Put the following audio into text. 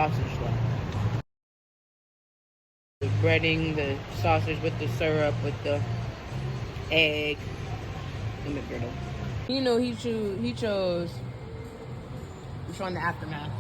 sausage though. The breading, the sausage with the syrup, with the egg, and the griddle. You know, he chose. We're showing the aftermath.